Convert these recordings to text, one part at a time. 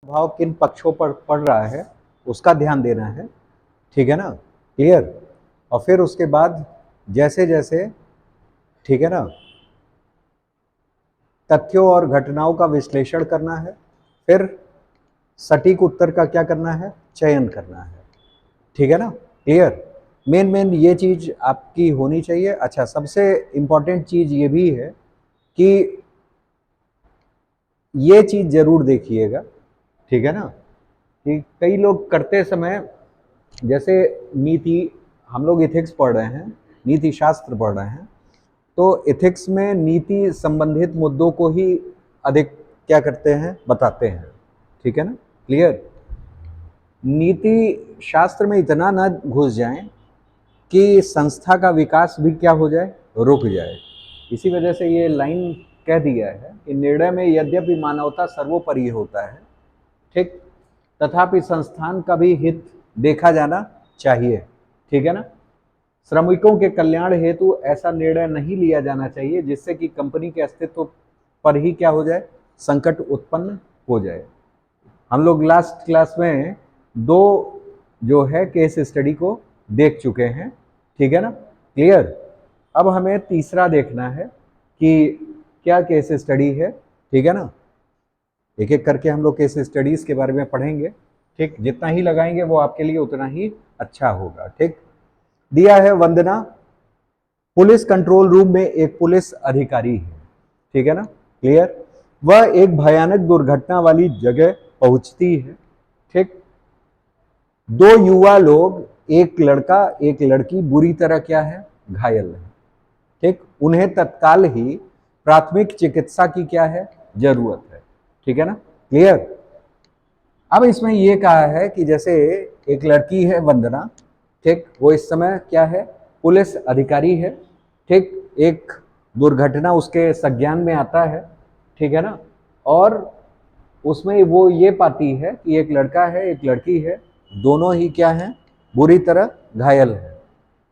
भाव किन पक्षों पर पड़ रहा है उसका ध्यान देना है, ठीक है ना, क्लियर। और फिर उसके बाद जैसे जैसे, ठीक है ना, तथ्यों और घटनाओं का विश्लेषण करना है, फिर सटीक उत्तर का क्या करना है, चयन करना है, ठीक है ना, क्लियर। मेन ये चीज आपकी होनी चाहिए। अच्छा, सबसे इंपॉर्टेंट चीज ये भी है कि ये चीज जरूर देखिएगा, ठीक है ना, कि कई लोग करते समय, जैसे नीति, हम लोग एथिक्स पढ़ रहे हैं, नीति शास्त्र पढ़ रहे हैं, तो एथिक्स में नीति संबंधित मुद्दों को ही अधिक क्या करते हैं, बताते हैं, ठीक है ना, क्लियर। नीति शास्त्र में इतना ना घुस जाएं कि संस्था का विकास भी क्या हो जाए, रुक जाए। इसी वजह से ये लाइन कह दिया है कि निर्णय में यद्यपि मानवता सर्वोपरि होता है, ठीक, तथापि संस्थान का भी हित देखा जाना चाहिए, ठीक है ना। श्रमिकों के कल्याण हेतु ऐसा निर्णय नहीं लिया जाना चाहिए जिससे कि कंपनी के अस्तित्व पर ही क्या हो जाए, संकट उत्पन्न हो जाए। हम लोग लास्ट क्लास में 2 जो है केस स्टडी को देख चुके हैं, ठीक है ना, क्लियर। अब हमें तीसरा देखना है कि क्या केस स्टडी है, ठीक है ना। एक एक करके हम लोग केस स्टडीज के बारे में पढ़ेंगे, ठीक। जितना ही लगाएंगे वो आपके लिए उतना ही अच्छा होगा, ठीक। दिया है, वंदना पुलिस कंट्रोल रूम में एक पुलिस अधिकारी है, ठीक है ना, क्लियर। वह एक भयानक दुर्घटना वाली जगह पहुंचती है, ठीक। 2 युवा लोग, एक लड़का एक लड़की, बुरी तरह क्या है, घायल है, ठीक। उन्हें तत्काल ही प्राथमिक चिकित्सा की क्या है, जरूरत है, ठीक है ना, क्लियर। अब इसमें यह कहा है कि जैसे एक लड़की है वंदना, ठीक, वो इस समय क्या है, पुलिस अधिकारी है, ठीक। एक दुर्घटना उसके संज्ञान में आता है, ठीक है ना, और उसमें वो ये पाती है कि एक लड़का है एक लड़की है, दोनों ही क्या है, बुरी तरह घायल है।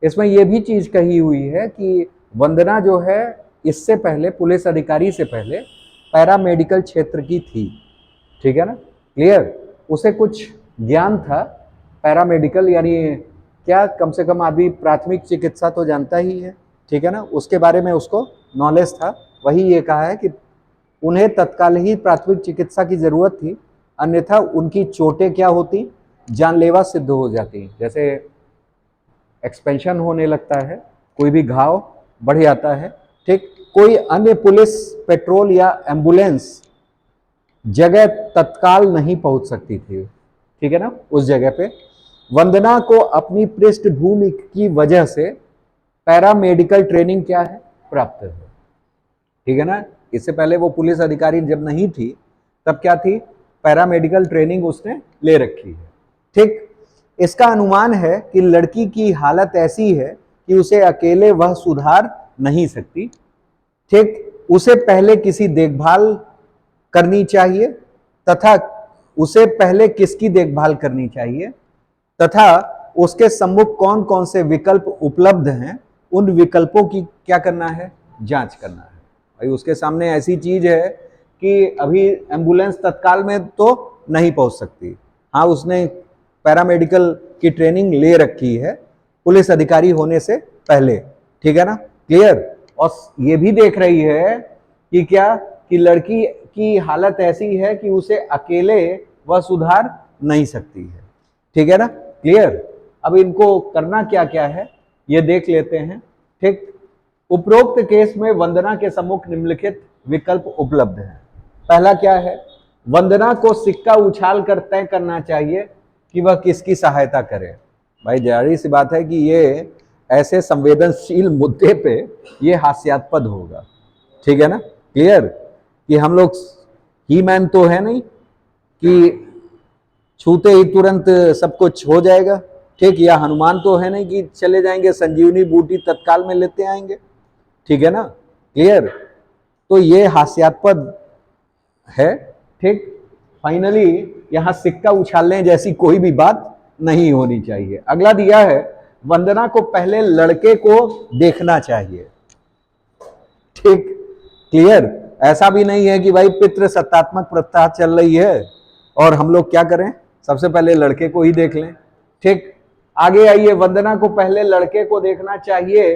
इसमें यह भी चीज कही हुई है कि वंदना जो है इससे पहले, पुलिस अधिकारी से पहले पैरामेडिकल क्षेत्र की थी, ठीक है ना, क्लियर। उसे कुछ ज्ञान था, पैरामेडिकल यानी क्या, कम से कम आदमी प्राथमिक चिकित्सा तो जानता ही है, ठीक है ना, उसके बारे में उसको नॉलेज था। वही ये कहा है कि उन्हें तत्काल ही प्राथमिक चिकित्सा की जरूरत थी, अन्यथा उनकी चोटें क्या होती, जानलेवा सिद्ध हो जाती। जैसे एक्सपेंशन होने लगता है, कोई भी घाव बढ़ जाता है, ठीक। कोई अन्य पुलिस, पेट्रोल या एम्बुलेंस जगह तत्काल नहीं पहुंच सकती थी, ठीक है ना, उस जगह पे। वंदना को अपनी पृष्ठभूमि की वजह से पैरामेडिकल ट्रेनिंग क्या है, प्राप्त है, ठीक है ना। इससे पहले वो पुलिस अधिकारी जब नहीं थी तब क्या थी, पैरामेडिकल ट्रेनिंग उसने ले रखी है, ठीक। इसका अनुमान है कि लड़की की हालत ऐसी है कि उसे अकेले वह सुधार नहीं सकती, ठीक। उसे पहले किसी देखभाल करनी चाहिए, तथा उसे पहले किसकी देखभाल करनी चाहिए, तथा उसके सम्मुख कौन कौन से विकल्प उपलब्ध हैं, उन विकल्पों की क्या करना है, जांच करना है। भाई उसके सामने ऐसी चीज है कि अभी एम्बुलेंस तत्काल में तो नहीं पहुंच सकती, हाँ उसने पैरामेडिकल की ट्रेनिंग ले रखी है पुलिस अधिकारी होने से पहले, ठीक है ना, क्लियर। और ये भी देख रही है कि क्या, कि लड़की की हालत ऐसी है कि उसे अकेले वह सुधार नहीं सकती है, ठीक है ना, क्लियर। अब इनको करना क्या क्या है ये देख लेते हैं, ठीक। उपरोक्त केस में वंदना के सम्मुख निम्नलिखित विकल्प उपलब्ध हैं। पहला क्या है, वंदना को सिक्का उछाल कर तय करना चाहिए कि वह किसकी सहायता करे। भाई जाहिर सी बात है कि ये ऐसे संवेदनशील मुद्दे पे ये हास्यास्पद होगा, ठीक है ना, क्लियर। कि हम लोग ही मैन तो है नहीं कि छूते ही तुरंत सब कुछ हो जाएगा, ठीक। या हनुमान तो है नहीं कि चले जाएंगे संजीवनी बूटी तत्काल में लेते आएंगे, ठीक है ना, क्लियर। तो ये हास्यास्पद है, ठीक। फाइनली यहां सिक्का उछालने जैसी कोई भी बात नहीं होनी चाहिए। अगला दिया है, वंदना को पहले लड़के को देखना चाहिए, ठीक, क्लियर। ऐसा भी नहीं है कि भाई पितृ सत्तात्मक प्रथा चल रही है और हम लोग क्या करें, सबसे पहले लड़के को ही देख लें। ठीक, आगे आइए, वंदना को पहले लड़के को देखना चाहिए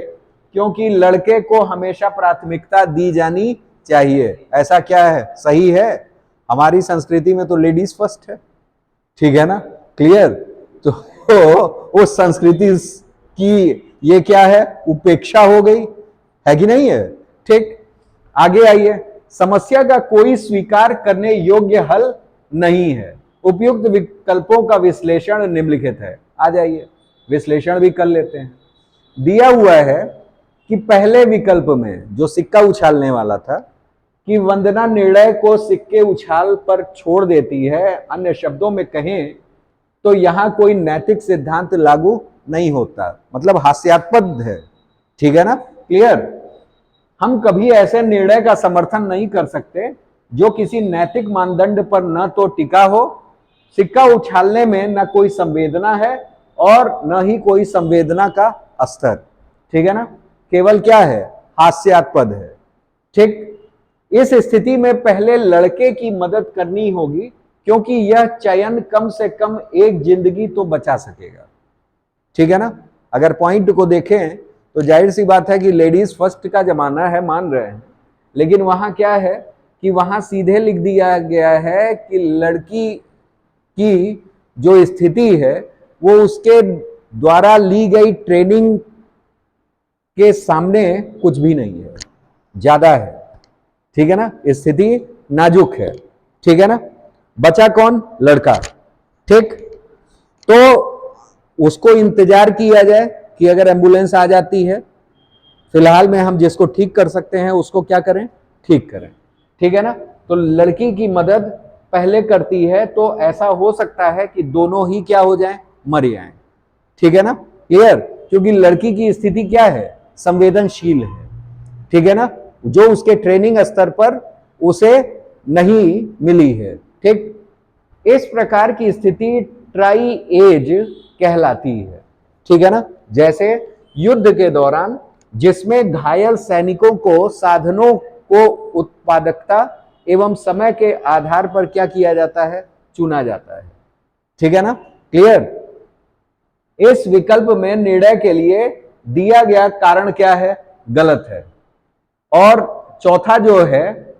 क्योंकि लड़के को हमेशा प्राथमिकता दी जानी चाहिए। ऐसा क्या है, सही है? हमारी संस्कृति में तो लेडीज फर्स्ट है, ठीक है ना, क्लियर। तो उस संस्कृति की ये क्या है, उपेक्षा हो गई है कि नहीं है? ठीक, आगे आइए, समस्या का कोई स्वीकार करने योग्य हल नहीं है। उपयुक्त विकल्पों का विश्लेषण निम्नलिखित है। आ जाइए, विश्लेषण भी कर लेते हैं। दिया हुआ है कि पहले विकल्प में जो सिक्का उछालने वाला था कि वंदना निर्णय को सिक्के उछाल पर छोड़ देती है, अन्य शब्दों में कहें तो यहां कोई नैतिक सिद्धांत लागू नहीं होता, मतलब हास्यास्पद है, ठीक है ना, क्लियर। हम कभी ऐसे निर्णय का समर्थन नहीं कर सकते जो किसी नैतिक मानदंड पर न तो टिका हो, सिक्का उछालने में न कोई संवेदना है और न ही कोई संवेदना का स्तर, ठीक है ना, केवल क्या है, हास्यास्पद है। ठीक, इस स्थिति में पहले लड़के की मदद करनी होगी क्योंकि यह चयन कम से कम एक जिंदगी तो बचा सकेगा, ठीक है ना। अगर पॉइंट को देखें तो जाहिर सी बात है कि लेडीज फर्स्ट का जमाना है, मान रहे हैं, लेकिन वहां क्या है कि वहां सीधे लिख दिया गया है कि लड़की की जो स्थिति है वो उसके द्वारा ली गई ट्रेनिंग के सामने कुछ भी नहीं है, ज्यादा है, ठीक है ना, स्थिति नाजुक है, ठीक है ना। बचा कौन, लड़का। ठीक, तो उसको इंतजार किया जाए कि अगर एम्बुलेंस आ जाती है, फिलहाल में हम जिसको ठीक कर सकते हैं उसको क्या करें, ठीक करें, ठीक है ना। तो लड़की की मदद पहले करती है तो ऐसा हो सकता है कि दोनों ही क्या हो जाएं, मर जाएं, ठीक है ना, क्लियर। क्योंकि लड़की की स्थिति क्या है, संवेदनशील है, ठीक है ना, जो उसके ट्रेनिंग स्तर पर उसे नहीं मिली है। ठीक, इस प्रकार की स्थिति ट्राई एज कहलाती है, ठीक है ना। जैसे युद्ध के दौरान जिसमें घायल सैनिकों को साधनों को उत्पादकता एवं समय के आधार पर क्या किया जाता है, चुना जाता है, ठीक है ना, क्लियर। इस विकल्प में निर्णय के लिए दिया गया कारण क्या है, गलत है। और चौथा जो है,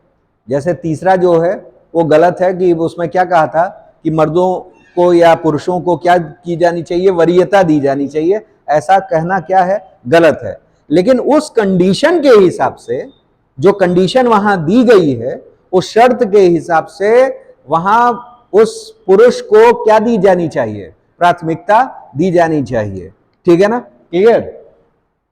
जैसे तीसरा जो है वो गलत है कि उसमें क्या कहा था कि मर्दों को या पुरुषों को क्या की जानी चाहिए, वरीयता दी जानी चाहिए, ऐसा कहना क्या है, गलत है। लेकिन उस कंडीशन के हिसाब से, जो कंडीशन वहां दी गई है, उस शर्त के हिसाब से वहां उस पुरुष को क्या दी जानी चाहिए, प्राथमिकता दी जानी चाहिए, ठीक है ना, क्लियर।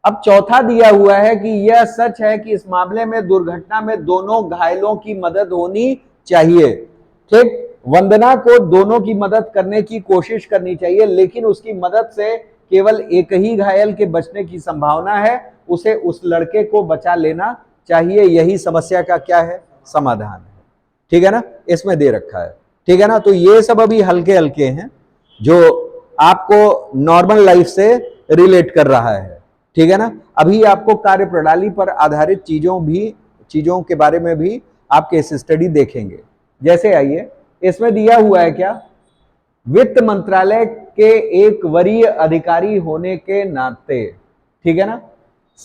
अब चौथा दिया हुआ है कि यह सच है कि इस मामले में दुर्घटना में दोनों घायलों की मदद होनी चाहिए। ठीक, वंदना को दोनों की मदद करने की कोशिश करनी चाहिए, लेकिन उसकी मदद से केवल एक ही घायल के बचने की संभावना है, उसे उस लड़के को बचा लेना चाहिए। यही समस्या का क्या है, समाधान है, ठीक है ना, इसमें दे रखा है, ठीक है ना। तो ये सब अभी हल्के हल्के हैं जो आपको नॉर्मल लाइफ से रिलेट कर रहा है, ठीक है ना। अभी आपको कार्य प्रणाली पर आधारित चीजों के बारे में भी आप केस स्टडी देखेंगे। जैसे आइए, इसमें दिया हुआ है क्या, वित्त मंत्रालय के एक वरीय अधिकारी होने के नाते, ठीक है ना,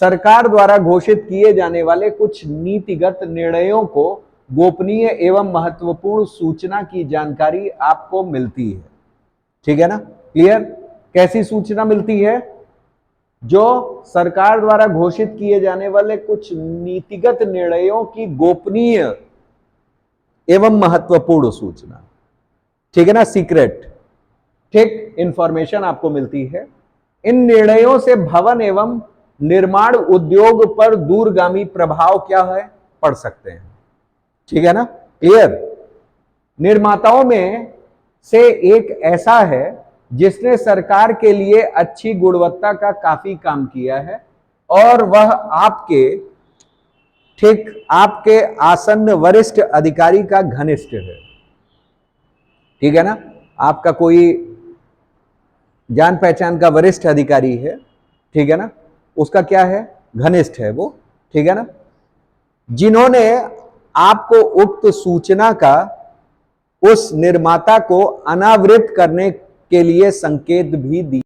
सरकार द्वारा घोषित किए जाने वाले कुछ नीतिगत निर्णयों को गोपनीय एवं महत्वपूर्ण सूचना की जानकारी आपको मिलती है, ठीक है ना, क्लियर। कैसी सूचना मिलती है, जो सरकार द्वारा घोषित किए जाने वाले कुछ नीतिगत निर्णयों की गोपनीय एवं महत्वपूर्ण सूचना, ठीक है ना, सीक्रेट, ठीक, इंफॉर्मेशन आपको मिलती है। इन निर्णयों से भवन एवं निर्माण उद्योग पर दूरगामी प्रभाव क्या है, पड़ सकते हैं, ठीक है ना, क्लियर। निर्माताओं में से एक ऐसा है जिसने सरकार के लिए अच्छी गुणवत्ता का काफी काम किया है और वह आपके आसन्न वरिष्ठ अधिकारी का घनिष्ठ है, ठीक है ना। आपका कोई जान पहचान का वरिष्ठ अधिकारी है, ठीक है ना, उसका क्या है, घनिष्ठ है वो, ठीक है ना, जिन्होंने आपको उक्त सूचना का उस निर्माता को अनावृत करने के लिए संकेत भी दिया।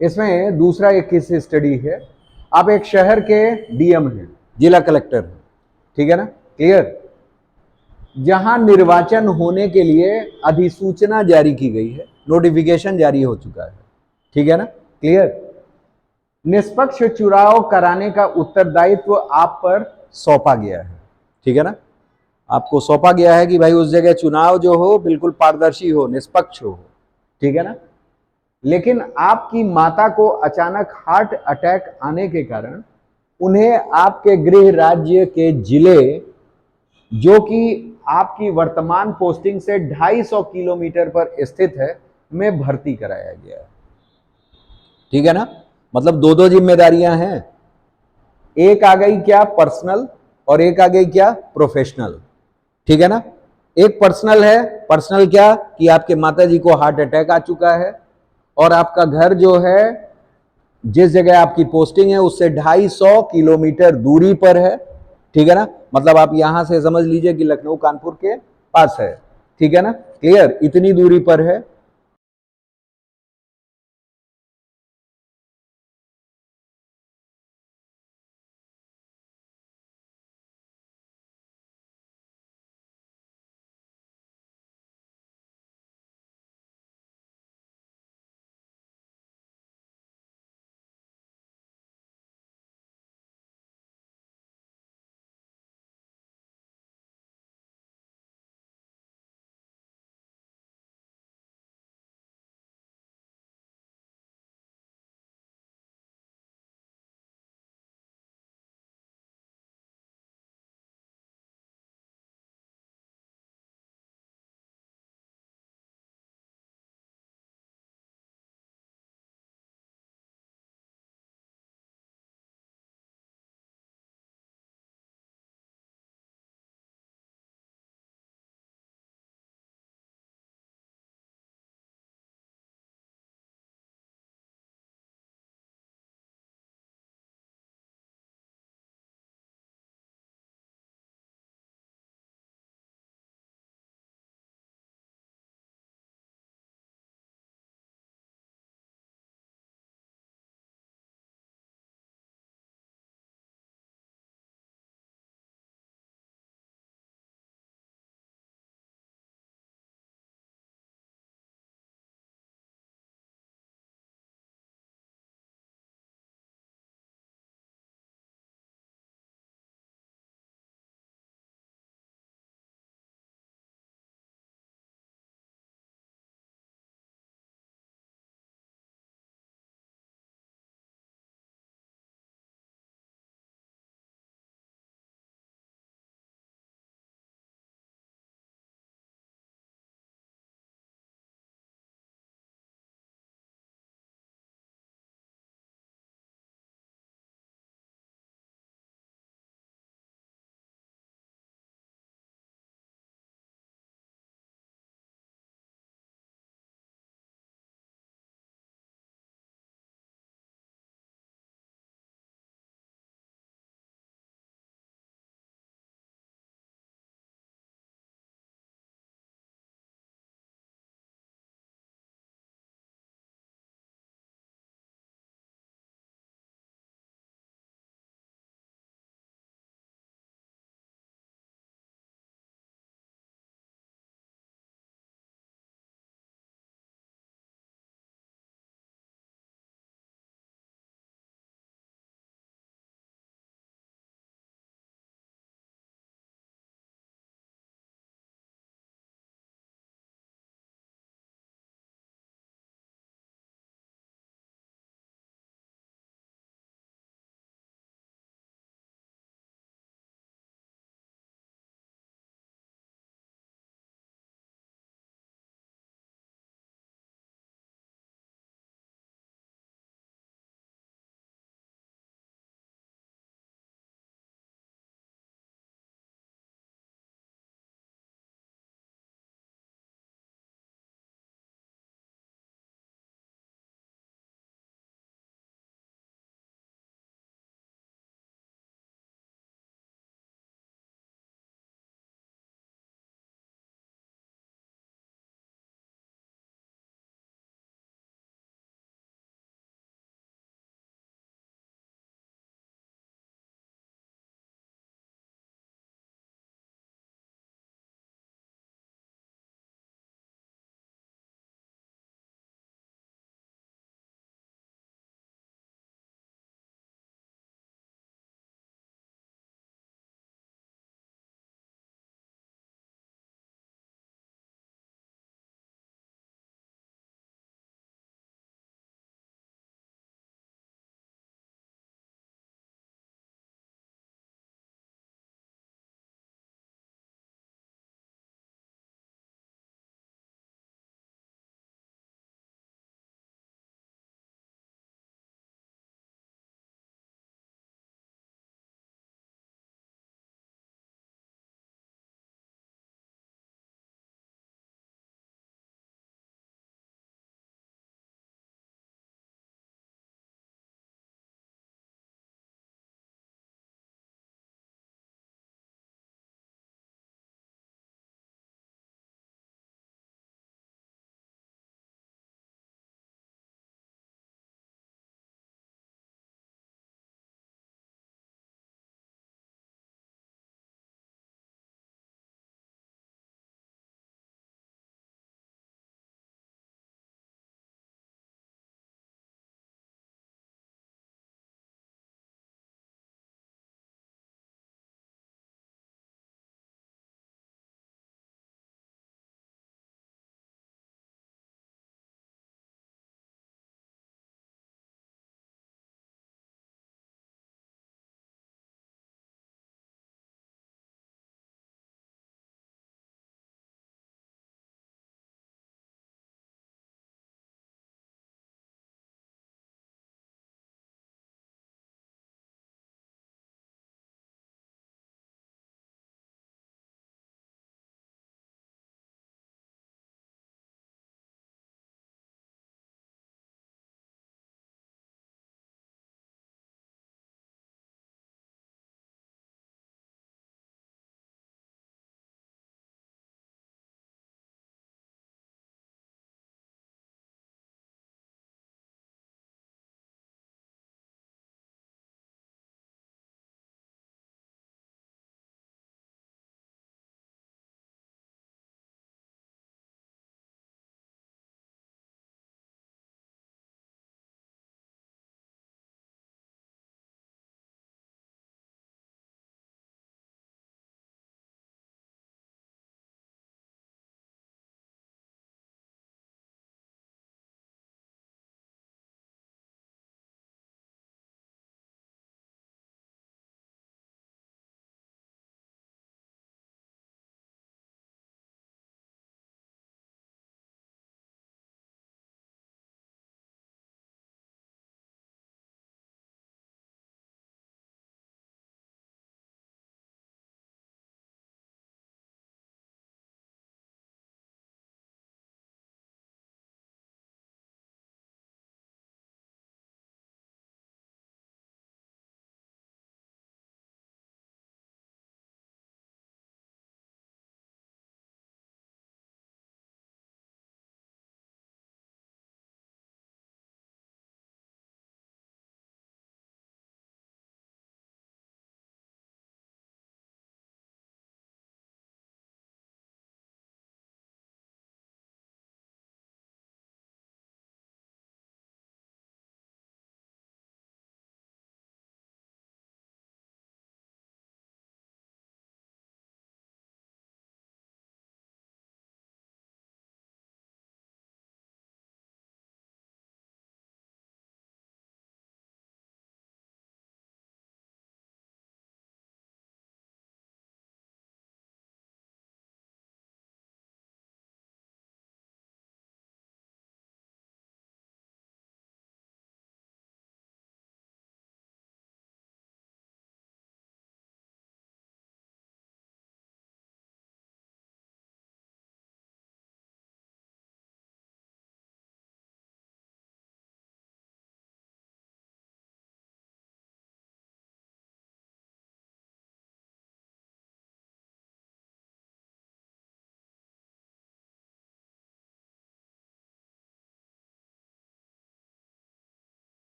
इसमें दूसरा एक केस स्टडी है। आप एक शहर के डीएम हैं, जिला कलेक्टर हैं, ठीक है ना, क्लियर। जहां निर्वाचन होने के लिए अधिसूचना जारी की गई है, नोटिफिकेशन जारी हो चुका है, ठीक है ना, क्लियर। निष्पक्ष चुनाव कराने का उत्तरदायित्व आप पर सौंपा गया है, ठीक है ना। आपको सौंपा गया है कि भाई उस जगह चुनाव जो हो बिल्कुल पारदर्शी हो, निष्पक्ष हो, ठीक है ना। लेकिन आपकी माता को अचानक हार्ट अटैक आने के कारण उन्हें आपके गृह राज्य के जिले, जो कि आपकी वर्तमान पोस्टिंग से 250 किलोमीटर पर स्थित है, में भर्ती कराया गया है, ठीक है ना। मतलब दो दो जिम्मेदारियां हैं, एक आ गई क्या पर्सनल और एक आ गई क्या प्रोफेशनल, ठीक है ना। एक पर्सनल है, पर्सनल क्या कि आपके माताजी को हार्ट अटैक आ चुका है और आपका घर जो है, जिस जगह आपकी पोस्टिंग है उससे 250 किलोमीटर दूरी पर है, ठीक है ना। मतलब आप यहां से समझ लीजिए कि लखनऊ कानपुर के पास है, ठीक है ना, क्लियर, इतनी दूरी पर है।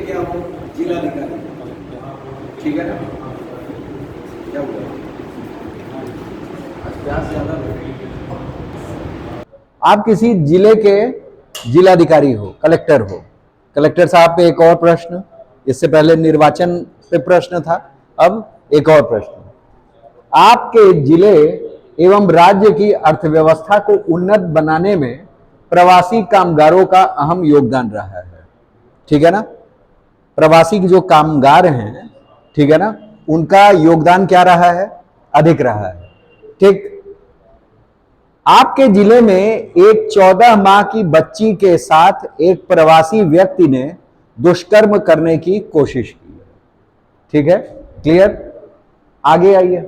क्या हो, जिलाधिकारी, ठीक है ना। क्या हुआ, प्यास ज्यादा लग रही है। आप किसी जिले के जिलाधिकारी हो, कलेक्टर हो, कलेक्टर साहब पे एक और प्रश्न, इससे पहले निर्वाचन पे प्रश्न था, अब एक और प्रश्न। आपके जिले एवं राज्य की अर्थव्यवस्था को उन्नत बनाने में प्रवासी कामगारों का अहम योगदान रहा है, ठीक है ना। प्रवासी जो कामगार हैं, ठीक है ना, उनका योगदान क्या रहा है, अधिक रहा है, ठीक। आपके जिले में एक 14 माह की बच्ची के साथ एक प्रवासी व्यक्ति ने दुष्कर्म करने की कोशिश की, ठीक है, क्लियर। आगे आइए,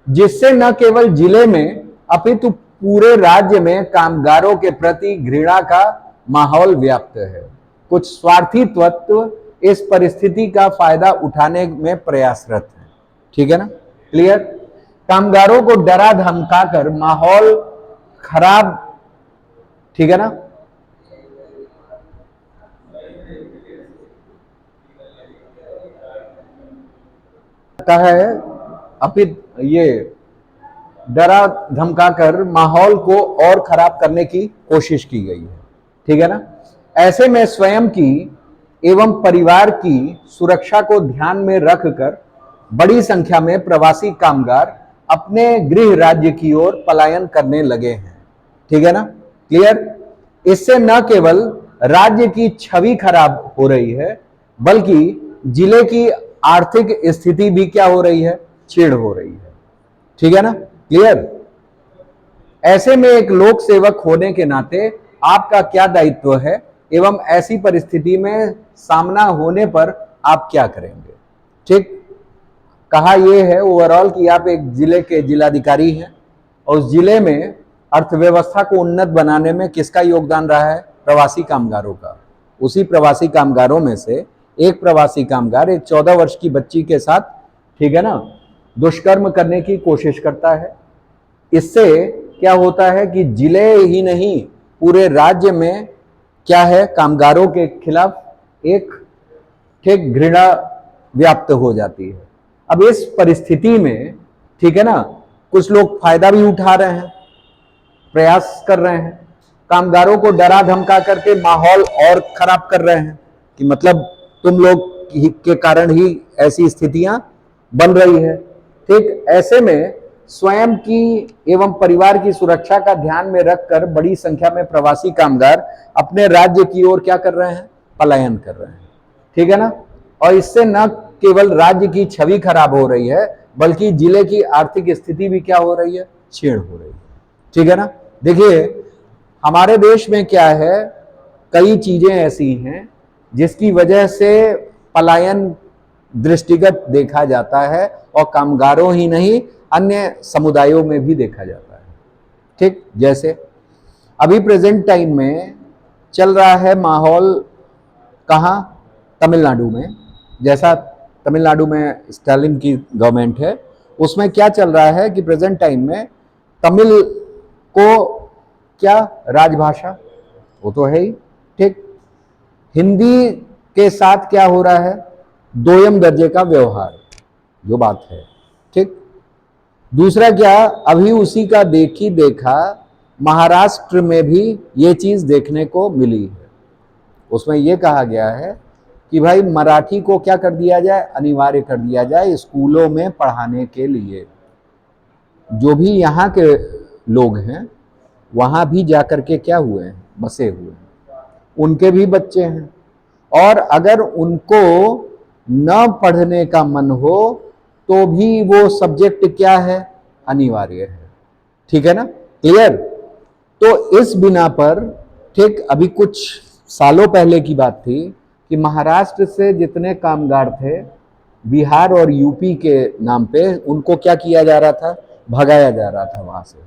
जिससे न केवल जिले में अपितु पूरे राज्य में कामगारों के प्रति घृणा का माहौल व्याप्त है। कुछ स्वार्थी तत्व इस परिस्थिति का फायदा उठाने में प्रयासरत है, ठीक है ना, क्लियर। कामगारों को डरा धमकाकर माहौल खराब, ठीक है ना। है अपित ये डरा धमकाकर माहौल को और खराब करने की कोशिश की गई है, ठीक है ना। ऐसे में स्वयं की एवं परिवार की सुरक्षा को ध्यान में रखकर बड़ी संख्या में प्रवासी कामगार अपने गृह राज्य की ओर पलायन करने लगे हैं, ठीक है ना, क्लियर। इससे न केवल राज्य की छवि खराब हो रही है, बल्कि जिले की आर्थिक स्थिति भी क्या हो रही है, छीड़ हो रही है, ठीक है ना, क्लियर। ऐसे में एक लोक सेवक होने के नाते आपका क्या दायित्व है एवं ऐसी परिस्थिति में सामना होने पर आप क्या करेंगे, ठीक। कहा यह है ओवरऑल कि आप एक जिले के जिलाधिकारी हैं और उस जिले में अर्थव्यवस्था को उन्नत बनाने में किसका योगदान रहा है, प्रवासी कामगारों का। उसी प्रवासी कामगारों में से एक प्रवासी कामगार एक 14 वर्ष की बच्ची के साथ, ठीक है ना, दुष्कर्म करने की कोशिश करता है। इससे क्या होता है कि जिले ही नहीं पूरे राज्य में क्या है, कामगारों के खिलाफ एक ठीक घृणा व्याप्त हो जाती है। अब इस परिस्थिति में, ठीक है ना, कुछ लोग फायदा भी उठा रहे हैं, प्रयास कर रहे हैं, कामगारों को डरा धमका करके माहौल और खराब कर रहे हैं कि मतलब तुम लोग के कारण ही ऐसी स्थितियां बन रही है, ठीक। ऐसे में स्वयं की एवं परिवार की सुरक्षा का ध्यान में रखकर बड़ी संख्या में प्रवासी कामगार अपने राज्य की ओर क्या कर रहे हैं, पलायन कर रहे हैं, ठीक है ना। और इससे न केवल राज्य की छवि खराब हो रही है, बल्कि जिले की आर्थिक स्थिति भी क्या हो रही है, छीण हो रही है, ठीक है ना। देखिए हमारे देश में क्या है, कई चीजें ऐसी हैं जिसकी वजह से पलायन दृष्टिगत देखा जाता है और कामगारों ही नहीं अन्य समुदायों में भी देखा जाता है, ठीक। जैसे अभी प्रेजेंट टाइम में चल रहा है माहौल कहाँ, तमिलनाडु में। जैसा तमिलनाडु में स्टालिन की गवर्नमेंट है, उसमें क्या चल रहा है कि प्रेजेंट टाइम में तमिल को क्या राजभाषा, वो तो है ही, ठीक। हिंदी के साथ क्या हो रहा है, दोयम दर्जे का व्यवहार, जो बात है, ठीक। दूसरा क्या, अभी उसी का देखी देखा महाराष्ट्र में भी ये चीज देखने को मिली है। उसमें यह कहा गया है कि भाई मराठी को क्या कर दिया जाए, अनिवार्य कर दिया जाए स्कूलों में पढ़ाने के लिए। जो भी यहाँ के लोग हैं वहाँ भी जाकर के क्या हुए हैं, बसे हुए हैं, उनके भी बच्चे हैं, और अगर उनको न पढ़ने का मन हो तो भी वो सब्जेक्ट क्या है, अनिवार्य है, ठीक है ना, क्लियर। तो इस बिना पर, ठीक, अभी कुछ सालों पहले की बात थी कि महाराष्ट्र से जितने कामगार थे बिहार और यूपी के नाम पे उनको क्या किया जा रहा था, भगाया जा रहा था वहां से,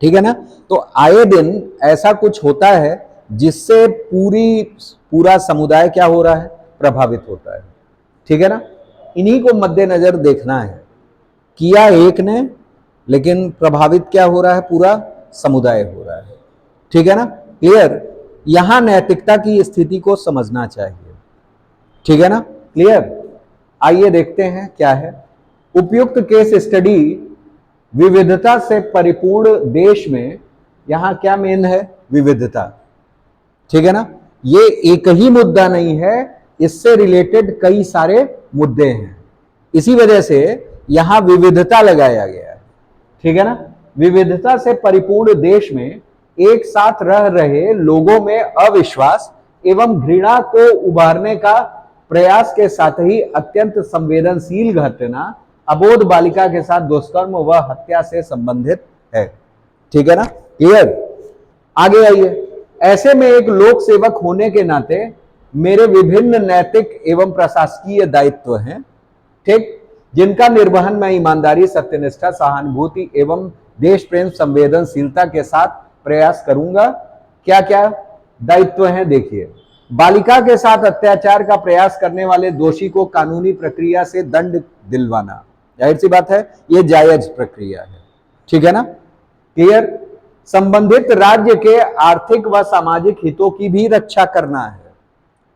ठीक है ना। तो आए दिन ऐसा कुछ होता है जिससे पूरा समुदाय क्या हो रहा है, प्रभावित होता है, ठीक है ना। इन्हीं को मद्देनजर देखना है, किया एक ने लेकिन प्रभावित क्या हो रहा है, पूरा समुदाय हो रहा है, ठीक है ना, क्लियर। यहां नैतिकता की स्थिति को समझना चाहिए। ठीक है ना, क्लियर। आइए देखते हैं क्या है। उपयुक्त केस स्टडी विविधता से परिपूर्ण देश में, यहां क्या मेन है, विविधता। ठीक है ना, ये एक ही मुद्दा नहीं है, इससे रिलेटेड कई सारे मुद्दे हैं, इसी वजह से यहां विविधता लगाया गया है। ठीक है ना, विविधता से परिपूर्ण देश में एक साथ रह रहे लोगों में अविश्वास एवं घृणा को उभारने का प्रयास के साथ ही अत्यंत संवेदनशील घटना अबोध बालिका के साथ दुष्कर्म व हत्या से संबंधित है। ठीक है ना, क्लियर। आगे आइए। ऐसे में एक लोक सेवक होने के नाते मेरे विभिन्न नैतिक एवं प्रशासकीय दायित्व हैं, ठीक, जिनका निर्वहन मैं ईमानदारी, सत्यनिष्ठा, सहानुभूति एवं देश प्रेम, संवेदनशीलता के साथ प्रयास करूंगा। क्या क्या दायित्व हैं देखिए। बालिका के साथ अत्याचार का प्रयास करने वाले दोषी को कानूनी प्रक्रिया से दंड दिलवाना, जाहिर सी बात है यह जायज प्रक्रिया है। ठीक है ना, क्लियर। संबंधित राज्य के आर्थिक व सामाजिक हितों की भी रक्षा करना है,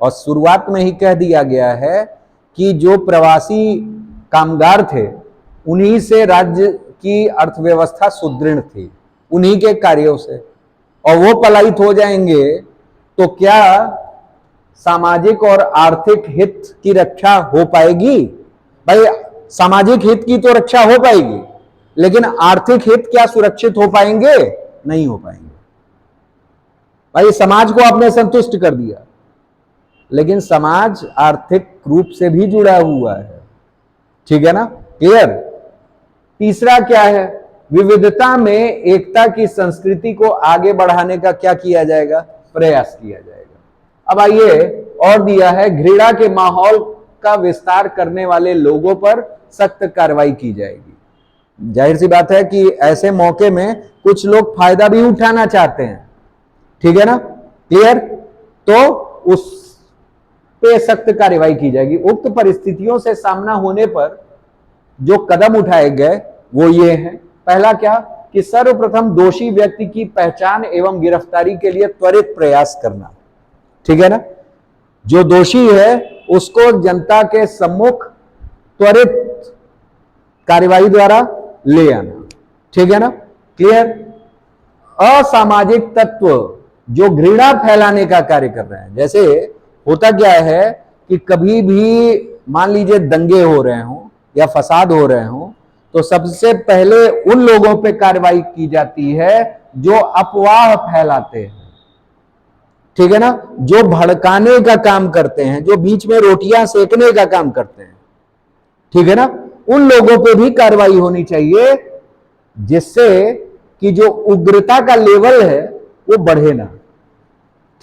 और शुरुआत में ही कह दिया गया है कि जो प्रवासी कामगार थे उन्हीं से राज्य की अर्थव्यवस्था सुदृढ़ थी, उन्हीं के कार्यों से, और वो पलायित हो जाएंगे तो क्या सामाजिक और आर्थिक हित की रक्षा हो पाएगी? भाई सामाजिक हित की तो रक्षा हो पाएगी, लेकिन आर्थिक हित क्या सुरक्षित हो पाएंगे? नहीं हो पाएंगे। भाई समाज को आपने संतुष्ट कर दिया, लेकिन समाज आर्थिक रूप से भी जुड़ा हुआ है। ठीक है ना, क्लियर। तीसरा क्या है, विविधता में एकता की संस्कृति को आगे बढ़ाने का क्या किया जाएगा? प्रयास किया जाएगा। अब आइए और दिया है, घृणा के माहौल का विस्तार करने वाले लोगों पर सख्त कार्रवाई की जाएगी। जाहिर सी बात है कि ऐसे मौके में कुछ लोग फायदा भी उठाना चाहते हैं। ठीक है ना, क्लियर। तो उस पे सख्त कार्रवाई की जाएगी। उक्त परिस्थितियों से सामना होने पर जो कदम उठाए गए वो ये हैं। पहला क्या कि सर्वप्रथम दोषी व्यक्ति की पहचान एवं गिरफ्तारी के लिए त्वरित प्रयास करना। ठीक है ना, जो दोषी है उसको जनता के सम्मुख त्वरित कार्रवाई द्वारा ले आना। ठीक है ना, क्लियर। असामाजिक तत्व जो घृणा फैलाने का कार्य कर रहे हैं, जैसे होता क्या है कि कभी भी मान लीजिए दंगे हो रहे हों या फसाद हो रहे हों, तो सबसे पहले उन लोगों पे कार्रवाई की जाती है जो अफवाह फैलाते हैं। ठीक है ना, जो भड़काने का काम करते हैं, जो बीच में रोटियां सेकने का काम करते हैं। ठीक है ना, उन लोगों पे भी कार्रवाई होनी चाहिए, जिससे कि जो उग्रता का लेवल है वो बढ़े ना।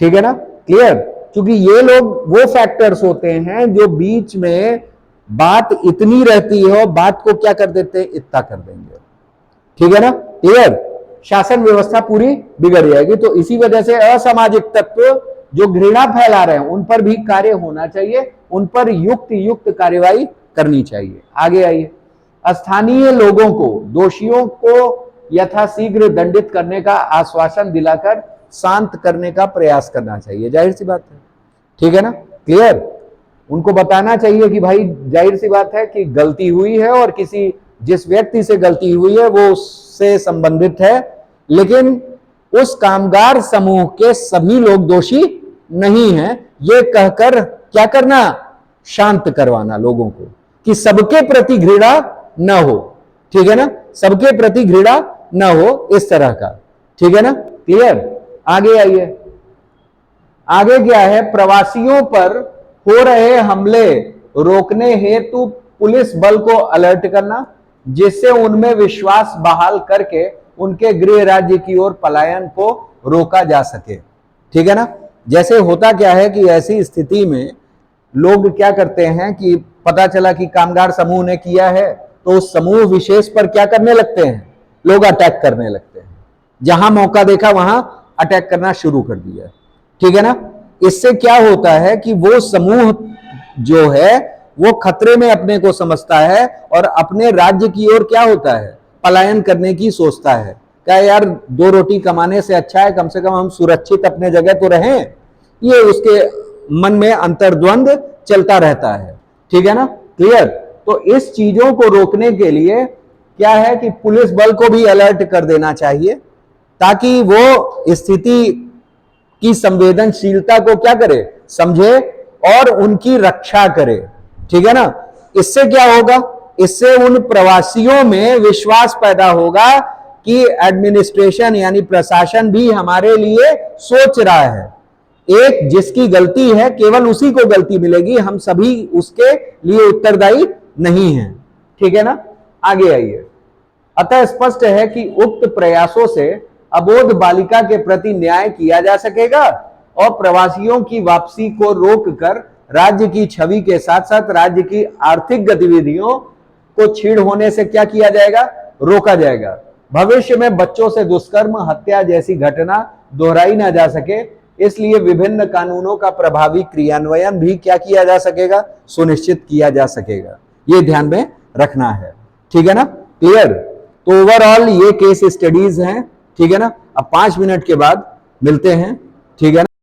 ठीक है ना, क्लियर। क्योंकि ये लोग वो फैक्टर्स होते हैं जो बीच में बात इतनी रहती है और बात को क्या कर देते हैं, इतना कर देंगे। ठीक है ना, क्लियर। शासन व्यवस्था पूरी बिगड़ जाएगी। तो इसी वजह से असामाजिक तत्व जो घृणा फैला रहे हैं उन पर भी कार्य होना चाहिए, उन पर युक्त कार्रवाई करनी चाहिए। आगे आइए। स्थानीय लोगों को दोषियों को यथाशीघ्र दंडित करने का आश्वासन दिलाकर शांत करने का प्रयास करना चाहिए। जाहिर सी बात है। ठीक है ना, क्लियर। उनको बताना चाहिए कि भाई जाहिर सी बात है कि गलती हुई है और जिस व्यक्ति से गलती हुई है वो उससे संबंधित है, लेकिन उस कामगार समूह के सभी लोग दोषी नहीं हैं, ये कहकर क्या करना, शांत करवाना लोगों को कि सबके प्रति घृणा न हो। ठीक है ना, सबके प्रति घृणा न हो, इस तरह का। ठीक है ना, क्लियर। आगे आइए। आगे क्या है, प्रवासियों पर हो रहे हमले रोकने हेतु पुलिस बल को अलर्ट करना, जिससे उनमें विश्वास बहाल करके उनके गृह राज्य की ओर पलायन को रोका जा सके। ठीक है ना, जैसे होता क्या है कि ऐसी स्थिति में लोग क्या करते हैं कि पता चला कि कामगार समूह ने किया है तो उस समूह विशेष पर क्या करने लगते हैं, लोग अटैक करने लगते हैं। जहां मौका देखा वहां अटैक करना शुरू कर दिया। ठीक है ना, इससे क्या होता है कि वो समूह जो है वो खतरे में अपने को समझता है और अपने राज्य की ओर क्या होता है, पलायन करने की सोचता है। क्या यार, दो रोटी कमाने से अच्छा है कम से कम हम सुरक्षित अपने जगह तो रहें। ये उसके मन में अंतर्द्वंद चलता रहता है, ठीक है ना, क्लियर। तो इस चीजों को रोकने के लिए क्या है कि पुलिस बल को भी अलर्ट कर देना चाहिए, ताकि वो स्थिति की संवेदनशीलता को क्या करे, समझे और उनकी रक्षा करे, ठीक है ना। इससे क्या होगा, इससे उन प्रवासियों में विश्वास पैदा होगा कि एडमिनिस्ट्रेशन यानी प्रशासन भी हमारे लिए सोच रहा है। एक जिसकी गलती है केवल उसी को गलती मिलेगी, हम सभी उसके लिए उत्तरदायी नहीं हैं, ठीक है ना। आगे आइए। अतः स्पष्ट है कि उक्त प्रयासों से अबोध बालिका के प्रति न्याय किया जा सकेगा और प्रवासियों की वापसी को रोककर राज्य की छवि के साथ साथ राज्य की आर्थिक गतिविधियों को छीड़ होने से क्या किया जाएगा, रोका जाएगा। भविष्य में बच्चों से दुष्कर्म, हत्या जैसी घटना दोहराई ना जा सके, इसलिए विभिन्न कानूनों का प्रभावी क्रियान्वयन भी क्या किया जा सकेगा, सुनिश्चित किया जा सकेगा। ये ध्यान में रखना है, ठीक है ना, क्लियर। तो ओवरऑल ये केस स्टडीज हैं, ठीक है ना। अब 5 मिनट के बाद मिलते हैं, ठीक है ना।